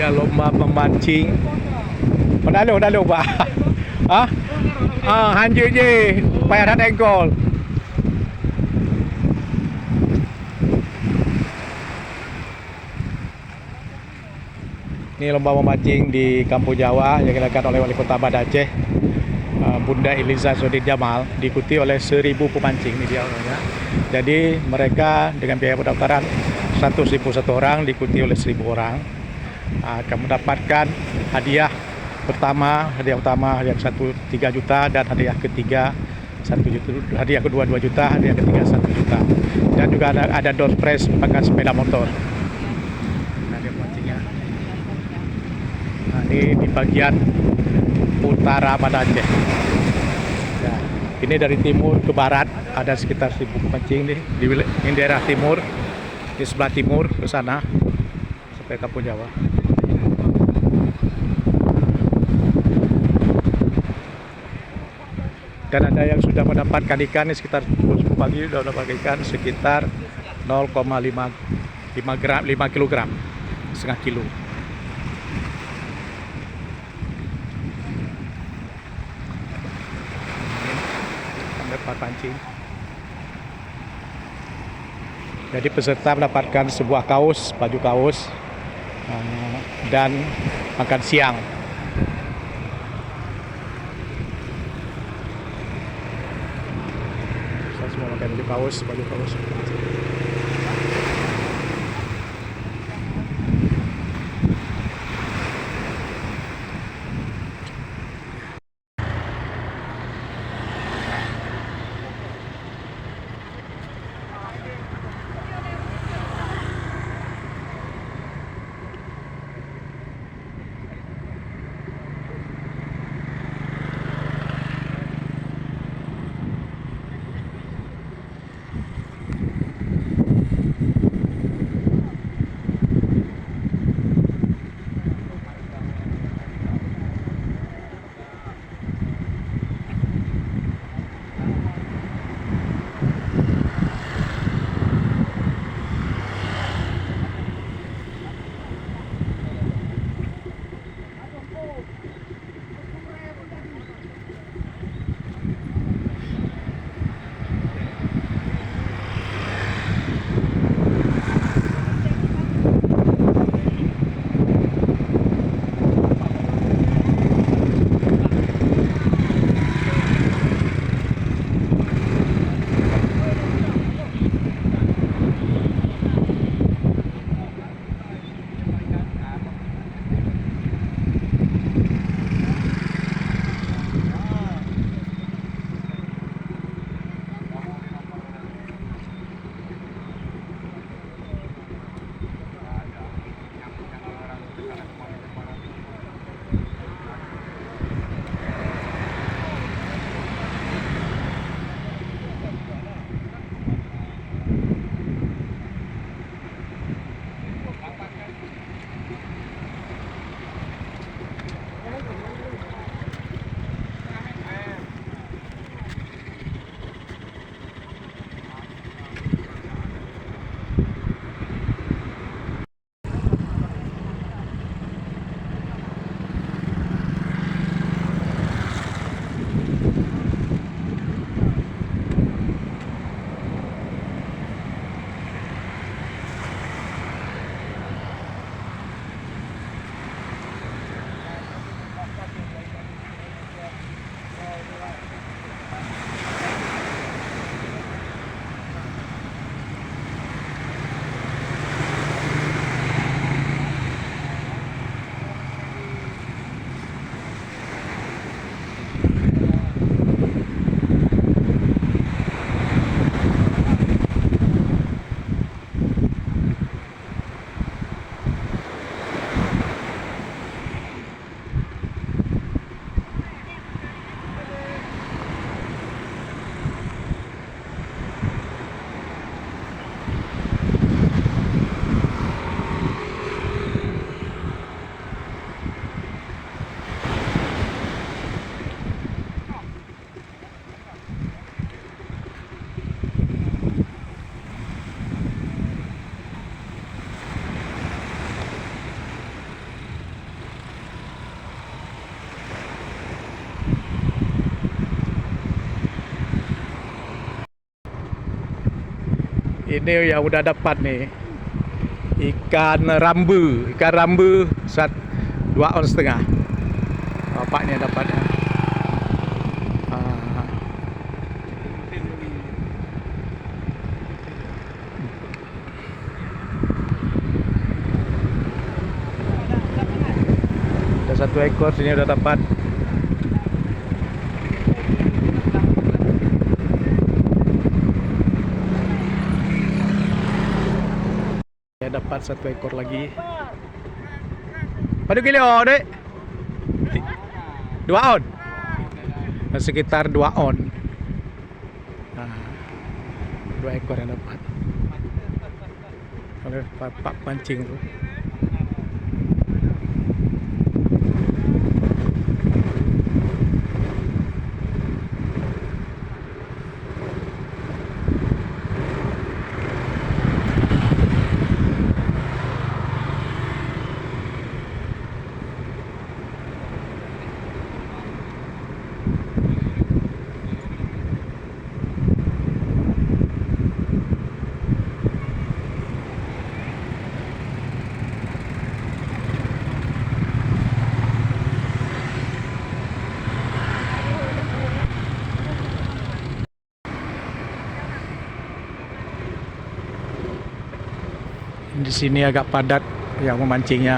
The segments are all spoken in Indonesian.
Ya lomba memancing. Dah lu Pak. Hah? Hanjir je. Payah dah tengkol. Ini lomba memancing di Kampung Jawa yang dilakukan oleh Wali Kota Banda Aceh, Bunda Eliza Sodin Jamal, diikuti oleh 1.000 pemancing. Ini dia orangnya. Jadi mereka dengan biaya pendaftaran 100.000 satu orang, diikuti oleh 1.000 orang, akan mendapatkan hadiah utama, hadiah satu 3 juta, dan hadiah ketiga 1 juta, hadiah kedua 2 juta, hadiah ketiga 1 juta, dan juga ada door prize pakai sepeda motor. Nah, dia mancingnya. Nah, ini di bagian utara Banda Aceh. Ya, ini dari timur ke barat ada sekitar 1.000 pemancing nih di daerah timur, di sebelah timur ke sana sampai Kampung Jawa. Dan ada yang sudah mendapatkan ikan ini sekitar pukul 10 pagi sudah mendapatkan ikan sekitar 0,5 kilogram, setengah kilo. Dapat pancing. Jadi peserta mendapatkan sebuah kaos, baju kaos, dan makan siang. Saya semua makan baju kaos, baju kaos. Ini yang udah dapat nih. Ikan rambu 2,5 ons. Bapaknya dapat ya. Ah. Ada 1 ekor sini udah dapat. Ya dapat 1 ekor lagi. Pada kilo dek 2 on. Sekitar 2 on. Nah, 2 ekor yang dapat oleh pak pancing tuh. Di sini agak padat yang memancingnya.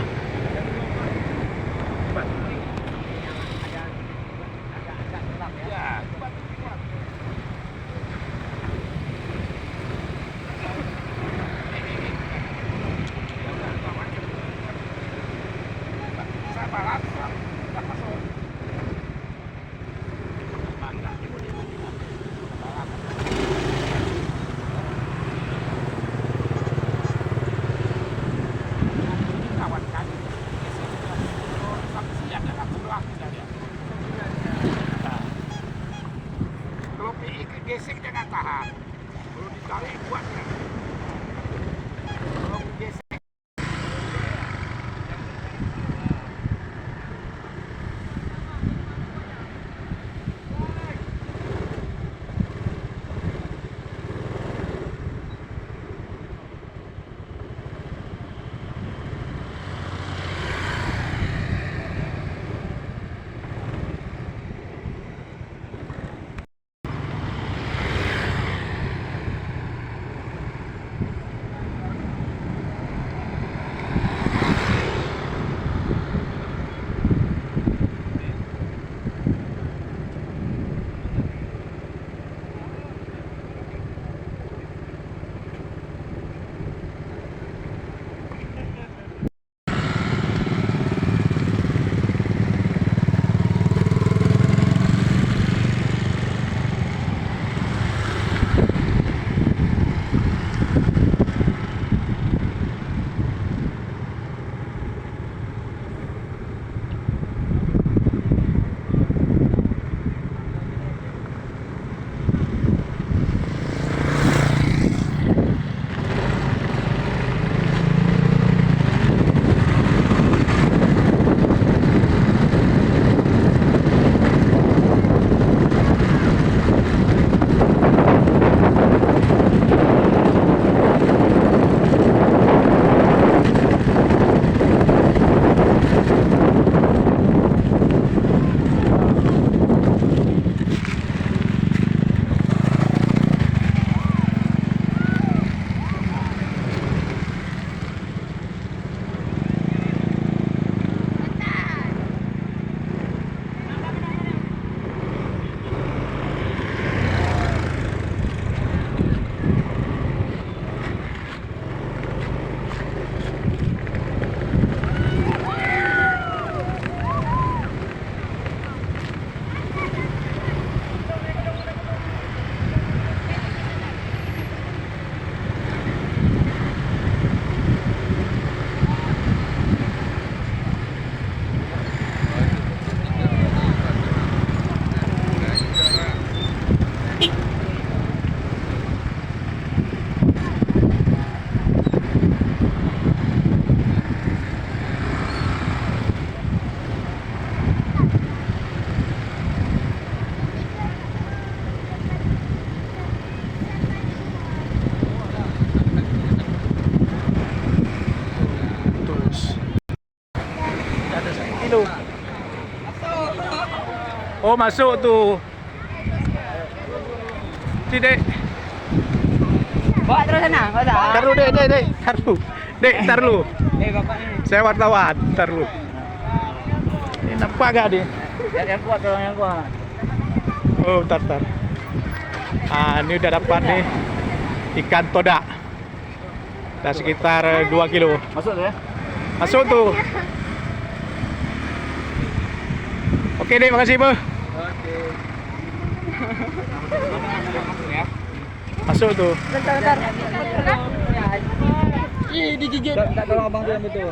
Gesek jangan tahan. Kalau ditarik kuat kan. Kalau gesek Oh, masuk tuh. Dek. Bawa terus sana, enggak usah. Tar dulu, Dek. Tar dulu. Dek, tar dulu. Bapak ini. Saya wartawan, tar dulu. Ini nampak gak dia? Yang kuat, tolong yang kuat. Oh, tar. Ah, ini udah dapat nih ikan todak. Udah sekitar 2 kilo. Masuk tuh ya. Masuk tuh. Oke, Dek, makasih, Bu. Oke. Masuk tuh. Bentar. Ih, digigit. Enggak tolong abang tuh ambil tuh.